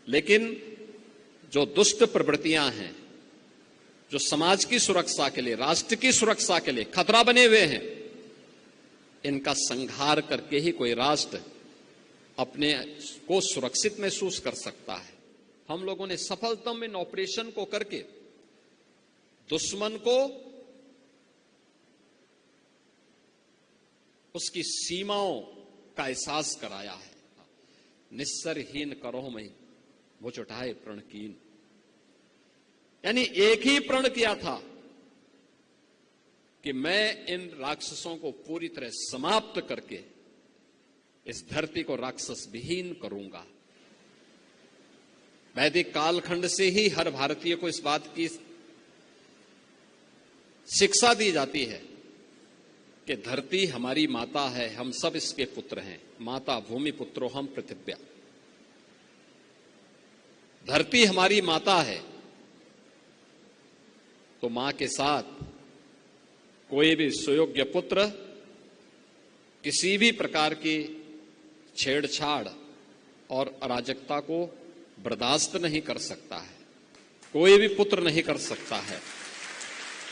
लेकिन जो दुष्ट प्रवृत्तियां हैं, जो समाज की सुरक्षा के लिए, राष्ट्र की सुरक्षा के लिए खतरा बने हुए हैं, इनका संहार करके ही कोई राष्ट्र अपने को सुरक्षित महसूस कर सकता है। हम लोगों ने सफलतम इन ऑपरेशन को करके दुश्मन को उसकी सीमाओं का एहसास कराया है। निस्सरहीन करो मई वो उठाए प्रण कीन, यानी एक ही प्रण किया था कि मैं इन राक्षसों को पूरी तरह समाप्त करके इस धरती को राक्षस विहीन करूंगा। वैदिक कालखंड से ही हर भारतीय को इस बात की शिक्षा दी जाती है कि धरती हमारी माता है, हम सब इसके पुत्र हैं। माता भूमि पुत्रो हम पृथिव्या। धरती हमारी माता है, तो मां के साथ कोई भी सुयोग्य पुत्र किसी भी प्रकार की छेड़छाड़ और अराजकता को बर्दाश्त नहीं कर सकता है। कोई भी पुत्र नहीं कर सकता है।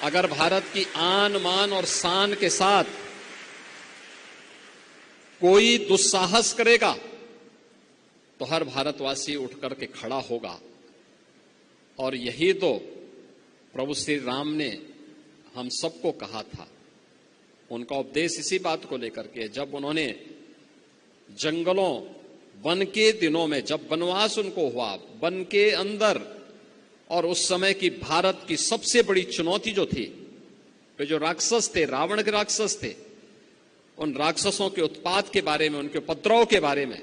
अगर भारत की आन मान और शान के साथ कोई दुस्साहस करेगा तो हर भारतवासी उठ करके खड़ा होगा। और यही तो प्रभु श्री राम ने हम सबको कहा था। उनका उपदेश इसी बात को लेकर के, जब उन्होंने जंगलों वन के दिनों में, जब वनवास उनको हुआ वन के अंदर, और उस समय की भारत की सबसे बड़ी चुनौती जो थी, वे जो राक्षस थे, रावण के राक्षस थे, उन राक्षसों के उत्पात के बारे में, उनके उपद्रव के बारे में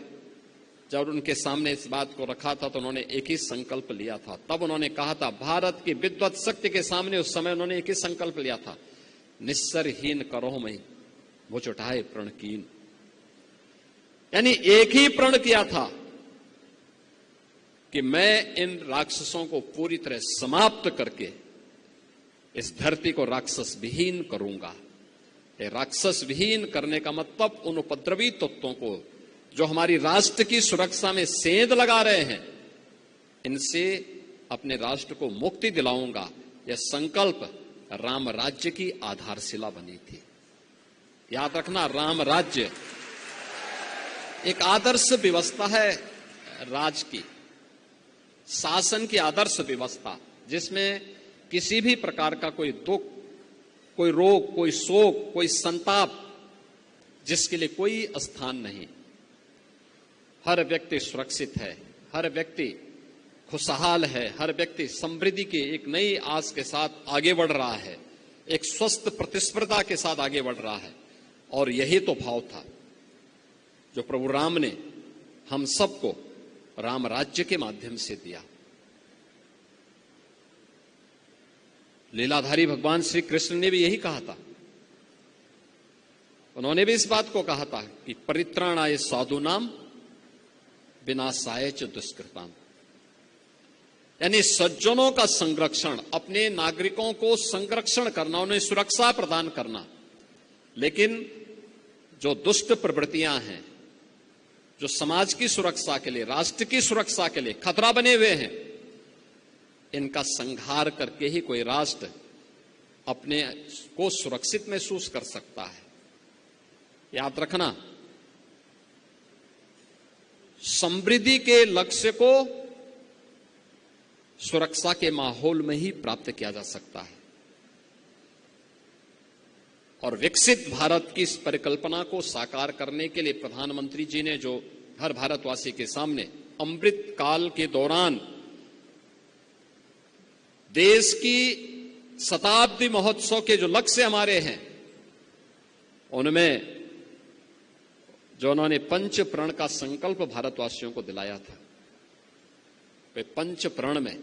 जब उनके सामने इस बात को रखा था तो उन्होंने एक ही संकल्प लिया था। तब उन्होंने कहा था, भारत की विद्वत शक्ति के सामने उस समय उन्होंने एक ही संकल्प लिया था, निस्सरहीन करो मई वो उठाए प्रण कीन। यानी एक ही प्रण किया था कि मैं इन राक्षसों को पूरी तरह समाप्त करके इस धरती को राक्षस विहीन करूंगा। ये राक्षस विहीन करने का मतलब उन उपद्रवी तत्वों को जो हमारी राष्ट्र की सुरक्षा में सेंध लगा रहे हैं, इनसे अपने राष्ट्र को मुक्ति दिलाऊंगा। यह संकल्प राम राज्य की आधारशिला बनी थी। याद रखना, राम राज्य एक आदर्श व्यवस्था है, राज की, शासन की आदर्श व्यवस्था, जिसमें किसी भी प्रकार का कोई दुख, कोई रोग, कोई शोक, कोई संताप, जिसके लिए कोई स्थान नहीं। हर व्यक्ति सुरक्षित है, हर व्यक्ति खुशहाल है, हर व्यक्ति समृद्धि के एक नई आस के साथ आगे बढ़ रहा है, एक स्वस्थ प्रतिस्पर्धा के साथ आगे बढ़ रहा है। और यही तो भाव था जो प्रभु राम ने हम सबको राम राज्य के माध्यम से दिया। लीलाधारी भगवान श्री कृष्ण ने भी यही कहा था। उन्होंने भी इस बात को कहा था कि परित्राणाय साधूनाम विनाशाय च दुष्कृताम, यानी सज्जनों का संरक्षण, अपने नागरिकों को संरक्षण करना, उन्हें सुरक्षा प्रदान करना। लेकिन जो दुष्ट प्रवृत्तियां हैं, जो समाज की सुरक्षा के लिए, राष्ट्र की सुरक्षा के लिए खतरा बने हुए हैं, इनका संहार करके ही कोई राष्ट्र अपने को सुरक्षित महसूस कर सकता है। याद रखना, समृद्धि के लक्ष्य को सुरक्षा के माहौल में ही प्राप्त किया जा सकता है। और विकसित भारत की इस परिकल्पना को साकार करने के लिए प्रधानमंत्री जी ने जो हर भारतवासी के सामने अमृत काल के दौरान देश की शताब्दी महोत्सव के जो लक्ष्य हमारे हैं, उनमें जो उन्होंने पंच प्रण का संकल्प भारतवासियों को दिलाया था, वे पंच प्रण में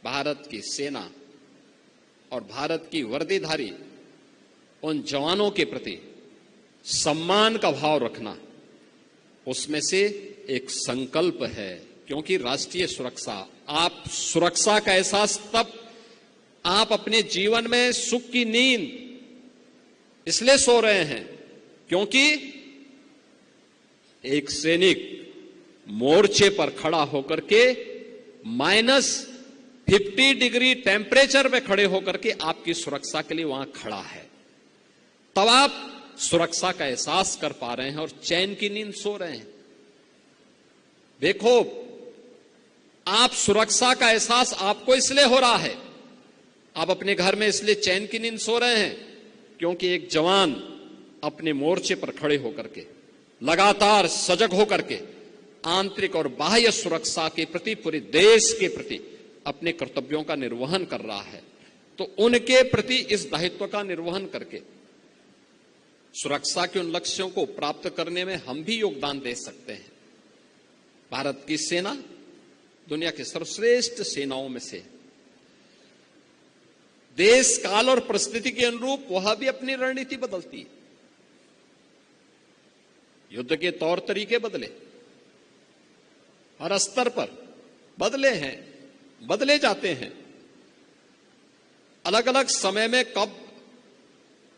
भारत की सेना और भारत की वर्दीधारी उन जवानों के प्रति सम्मान का भाव रखना, उसमें से एक संकल्प है। क्योंकि राष्ट्रीय सुरक्षा, आप सुरक्षा का एहसास तब आप अपने जीवन में सुख की नींद इसलिए सो रहे हैं क्योंकि एक सैनिक मोर्चे पर खड़ा होकर के -50 डिग्री टेम्परेचर में खड़े होकर के आपकी सुरक्षा के लिए वहां खड़ा है, तब आप सुरक्षा का एहसास कर पा रहे हैं और चैन की नींद सो रहे हैं। देखो, आप सुरक्षा का एहसास आपको इसलिए हो रहा है, आप अपने घर में इसलिए चैन की नींद सो रहे हैं क्योंकि एक जवान अपने मोर्चे पर खड़े होकर के लगातार सजग होकर के आंतरिक और बाह्य सुरक्षा के प्रति, पूरे देश के प्रति अपने कर्तव्यों का निर्वहन कर रहा है। तो उनके प्रति इस दायित्व का निर्वहन करके सुरक्षा के उन लक्ष्यों को प्राप्त करने में हम भी योगदान दे सकते हैं। भारत की सेना दुनिया की सर्वश्रेष्ठ सेनाओं में से, देश काल और परिस्थिति के अनुरूप वह भी अपनी रणनीति बदलती है। युद्ध के तौर तरीके बदले, हर स्तर पर बदले हैं, बदले जाते हैं। अलग अलग समय में कब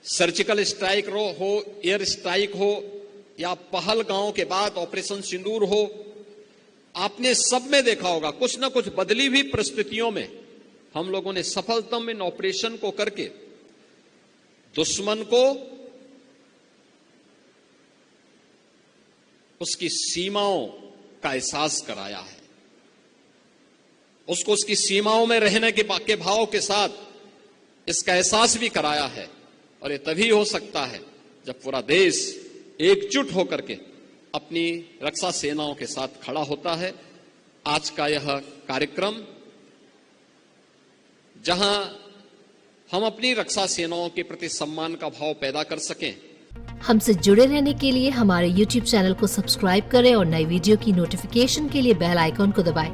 सर्जिकल स्ट्राइक हो, एयर स्ट्राइक हो, या पहलगांव के बाद ऑपरेशन सिंदूर हो, आपने सब में देखा होगा कुछ ना कुछ बदली हुई परिस्थितियों में हम लोगों ने सफलतम इन ऑपरेशन को करके दुश्मन को उसकी सीमाओं का एहसास कराया है, उसको उसकी सीमाओं में रहने के भाव के साथ इसका एहसास भी कराया है। और ये तभी हो सकता है जब पूरा देश एकजुट होकर के अपनी रक्षा सेनाओं के साथ खड़ा होता है। आज का यह कार्यक्रम, जहां हम अपनी रक्षा सेनाओं के प्रति सम्मान का भाव पैदा कर सकें। हमसे जुड़े रहने के लिए हमारे YouTube चैनल को सब्सक्राइब करें और नई वीडियो की नोटिफिकेशन के लिए बेल आइकॉन को दबाएं।